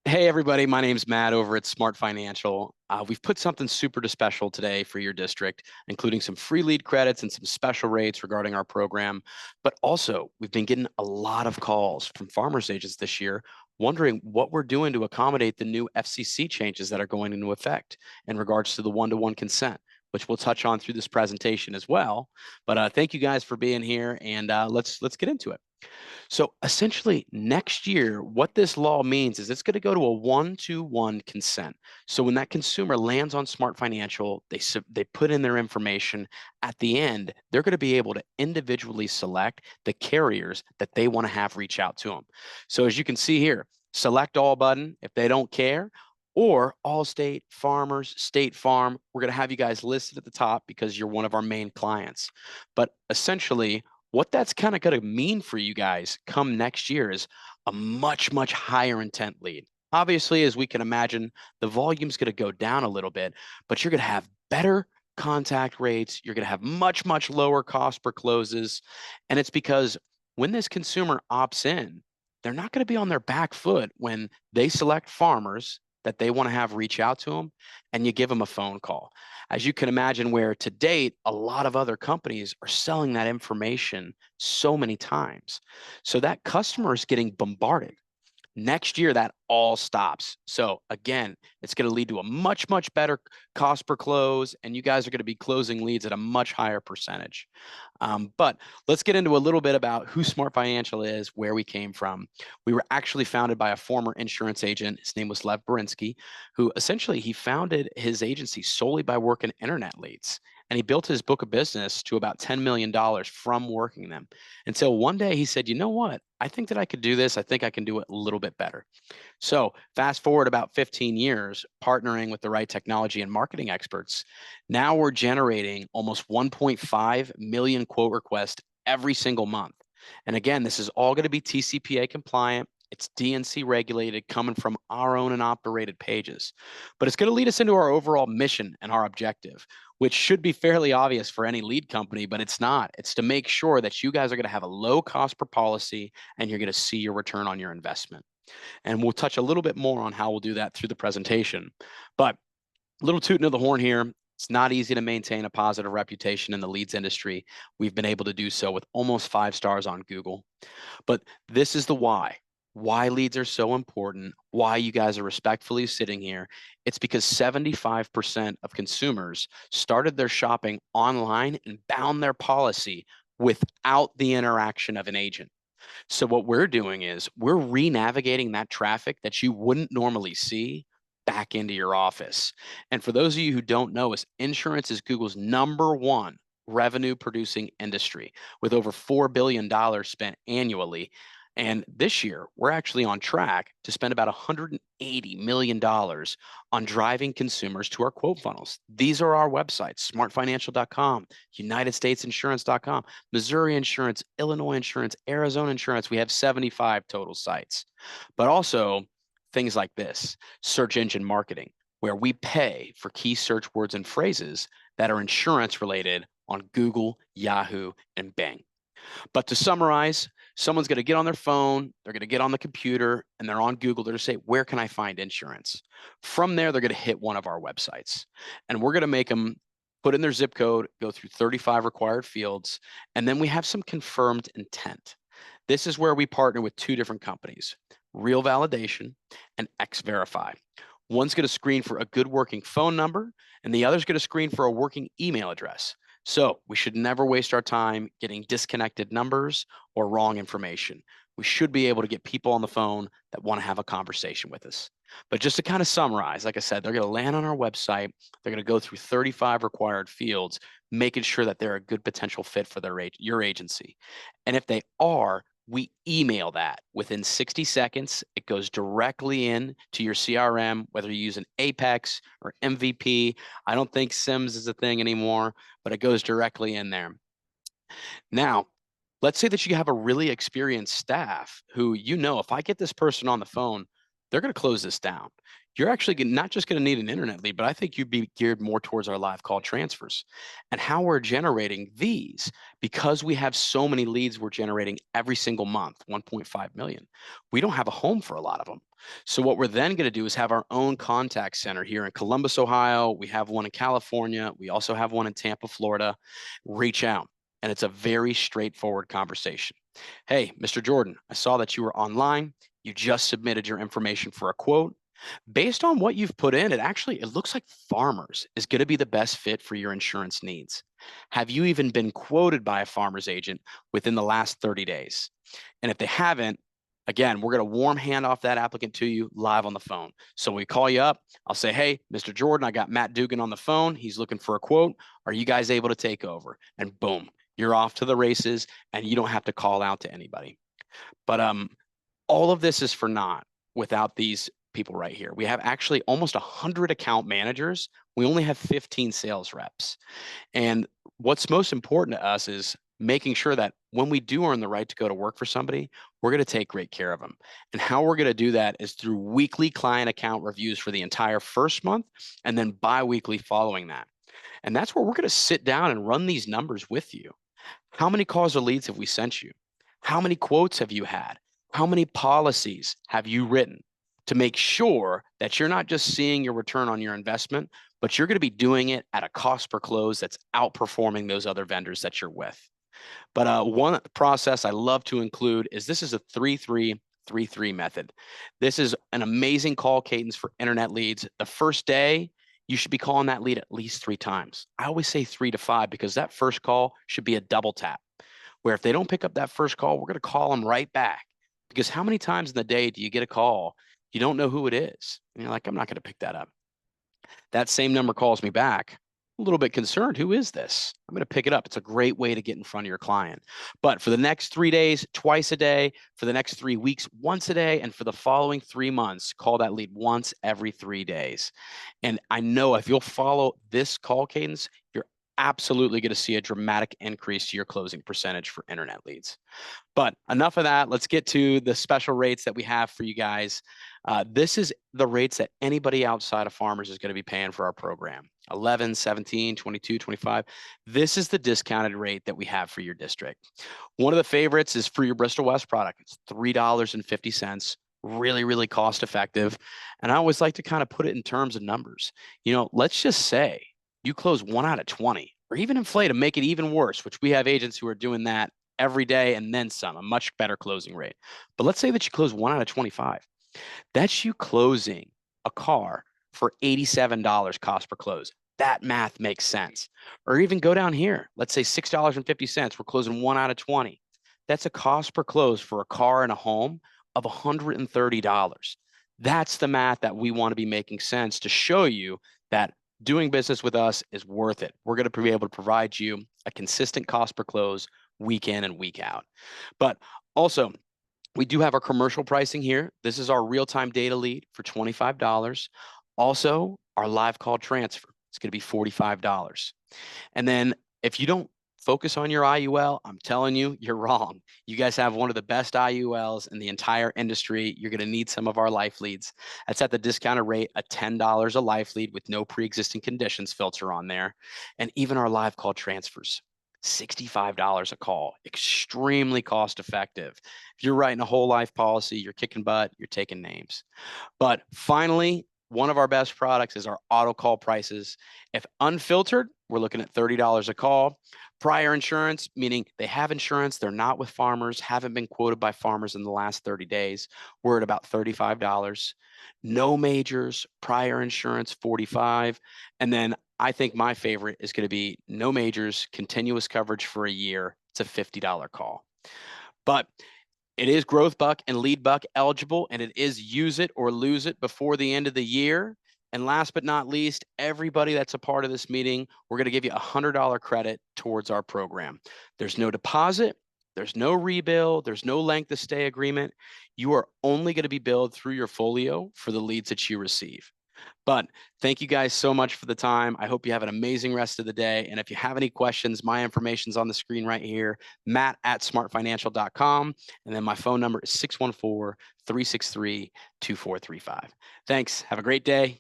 Hey, everybody. My name's Matt over at SmartFinancial. We've put something super special today for your district, including some free lead credits and some special rates regarding our program. But also, we've been getting a lot of calls from farmers agents this year wondering what we're doing to accommodate the new FCC changes that are going into effect in regards to the one-to-one consent, which we'll touch on through this presentation as well. But thank you guys for being here, and let's get into it. So essentially, next year, what this law means is it's going to go to a one-to-one consent. So when that consumer lands on Smart Financial, they put in their information. At the end, they're going to be able to individually select the carriers that they want to have reach out to them. So as you can see here, select all button if they don't care, or Allstate, Farmers, State Farm. We're going to have you guys listed at the top because you're one of our main clients. But essentially, what that's kind of going to mean for you guys come next year is a much higher intent lead. Obviously, as we can imagine, the volume's going to go down a little bit, but you're going to have better contact rates. You're going to have much lower cost per closes. And it's because when this consumer opts in, they're not going to be on their back foot when they select farmers that they want to have reach out to them and you give them a phone call. As you can imagine, where to date, a lot of other companies are selling that information so many times. So that customer is getting bombarded. Next year, that all stops. So again, it's going to lead to a much better cost per close, and you guys are going to be closing leads at a much higher percentage. But let's get into a little bit about who Smart Financial is, where we came from. We were actually founded by a former insurance agent. His name was Lev Berinsky, who essentially he founded his agency solely by working internet leads. And he built his book of business to about $10 million from working them. Until one day he said, you know what? I think that I could do this. I think I can do it a little bit better. So fast forward about 15 years, partnering with the right technology and marketing experts. Now we're generating almost 1.5 million quote requests every single month. And again, this is all going to be TCPA compliant. It's DNC regulated, coming from our own and operated pages. But it's going to lead us into our overall mission and our objective, which should be fairly obvious for any lead company, but it's not. It's to make sure that you guys are going to have a low cost per policy and you're going to see your return on your investment. And we'll touch a little bit more on how we'll do that through the presentation. But a little tooting of the horn here. It's not easy to maintain a positive reputation in the leads industry. We've been able to do so with almost 5 stars on Google. But this is the why leads are so important, why you guys are respectfully sitting here. It's because 75% of consumers started their shopping online and bound their policy without the interaction of an agent. So what we're doing is we're re-navigating that traffic that you wouldn't normally see back into your office. And for those of you who don't know, insurance is Google's #1 revenue producing industry with over $4 billion spent annually. And this year, we're actually on track to spend about $180 million on driving consumers to our quote funnels. These are our websites: smartfinancial.com, unitedstatesinsurance.com, Missouri Insurance, Illinois Insurance, Arizona Insurance. We have 75 total sites. But also things like this: search engine marketing, where we pay for key search words and phrases that are insurance related on Google, Yahoo, and Bing. But to summarize, someone's going to get on their phone, they're going to get on the computer, and they're on Google. They're going to say, where can I find insurance? From there, they're going to hit one of our websites. And we're going to make them put in their zip code, go through 35 required fields, and then we have some confirmed intent. This is where we partner with 2 different companies, Real Validation and X-Verify. One's going to screen for a good working phone number, and the other's going to screen for a working email address. So we should never waste our time getting disconnected numbers or wrong information. We should be able to get people on the phone that want to have a conversation with us. But just to kind of summarize, like I said, they're going to land on our website. They're going to go through 35 required fields, making sure that they're a good potential fit for your agency. And if they are, we email that within 60 seconds. It goes directly in to your CRM, whether you use an Apex or MVP. I don't think Sims is a thing anymore, but it goes directly in there. Now, let's say that you have a really experienced staff who, if I get this person on the phone, they're going to close this down. You're actually not just going to need an internet lead, but I think you'd be geared more towards our live call transfers and how we're generating these because we have so many leads we're generating every single month, 1.5 million. We don't have a home for a lot of them. So what we're then going to do is have our own contact center here in Columbus, Ohio. We have one in California. We also have one in Tampa, Florida. Reach out. And it's a very straightforward conversation. Hey, Mr. Jordan, I saw that you were online. You just submitted your information for a quote. Based on what you've put in, it looks like Farmers is going to be the best fit for your insurance needs. Have you even been quoted by a Farmers agent within the last 30 days? And if they haven't, again, we're going to warm hand off that applicant to you live on the phone. So we call you up. I'll say, hey, Mr. Jordan, I got Matt Dugan on the phone. He's looking for a quote. Are you guys able to take over? And boom, you're off to the races and you don't have to call out to anybody. But all of this is for naught without these people right here. We have actually almost 100 account managers. We only have 15 sales reps. And what's most important to us is making sure that when we do earn the right to go to work for somebody, we're going to take great care of them. And how we're going to do that is through weekly client account reviews for the entire first month and then bi-weekly following that. And that's where we're going to sit down and run these numbers with you. How many calls or leads have we sent you? How many quotes have you had? How many policies have you written to make sure that you're not just seeing your return on your investment, but you're going to be doing it at a cost per close that's outperforming those other vendors that you're with. But one process I love to include is this is a 3-3-3-3 method. This is an amazing call cadence for internet leads. The first day, you should be calling that lead at least 3 times. I always say 3 to 5 because that first call should be a double tap, where if they don't pick up that first call, we're going to call them right back. Because how many times in the day do you get a call, you don't know who it is, and you're like, I'm not going to pick that up. That same number calls me back. A little bit concerned. Who is this? I'm going to pick it up. It's a great way to get in front of your client. But for the next 3 days, twice a day, for the next 3 weeks, once a day, and for the following 3 months, call that lead once every 3 days. And I know if you'll follow this call cadence, you're absolutely going to see a dramatic increase to your closing percentage for internet leads. But enough of that. Let's get to the special rates that we have for you guys. This is the rates that anybody outside of Farmers is going to be paying for our program. 11, 17, 22, 25. This is the discounted rate that we have for your district. One of the favorites is for your Bristol West product. It's $3.50. Really, really cost effective. And I always like to kind of put it in terms of numbers. Let's just say you close 1 out of 20, or even inflate and make it even worse, which we have agents who are doing that every day and then some, a much better closing rate. But let's say that you close 1 out of 25. That's you closing a car for $87 cost per close. That math makes sense. Or even go down here. Let's say $6.50. We're closing 1 out of 20. That's a cost per close for a car and a home of $130. That's the math that we want to be making sense to show you that doing business with us is worth it. We're going to be able to provide you a consistent cost per close week in and week out. But also, we do have our commercial pricing here. This is our real-time data lead for $25. Also, our live call transfer. It's going to be $45. And then if you don't focus on your IUL, I'm telling you, you're wrong. You guys have one of the best IULs in the entire industry. You're going to need some of our life leads. That's at the discounted rate of $10 a life lead with no pre-existing conditions filter on there. And even our live call transfers. $65 a call, extremely cost effective. If you're writing a whole life policy, you're kicking butt, you're taking names. But finally, one of our best products is our auto call prices. If unfiltered, we're looking at $30 a call. Prior insurance, meaning they have insurance, they're not with Farmers, haven't been quoted by Farmers in the last 30 days, we're at about $35. No majors, prior insurance, $45. And then I think my favorite is going to be no majors, continuous coverage for a year. It's a $50 call. But it is Growth Buck and Lead Buck eligible, and it is use it or lose it before the end of the year. And last but not least, everybody that's a part of this meeting, we're going to give you a $100 credit towards our program. There's no deposit. There's no rebill. There's no length of stay agreement. You are only going to be billed through your folio for the leads that you receive. But thank you guys so much for the time. I hope you have an amazing rest of the day. And if you have any questions, my information's on the screen right here, matt@smartfinancial.com. And then my phone number is 614-363-2435. Thanks. Have a great day.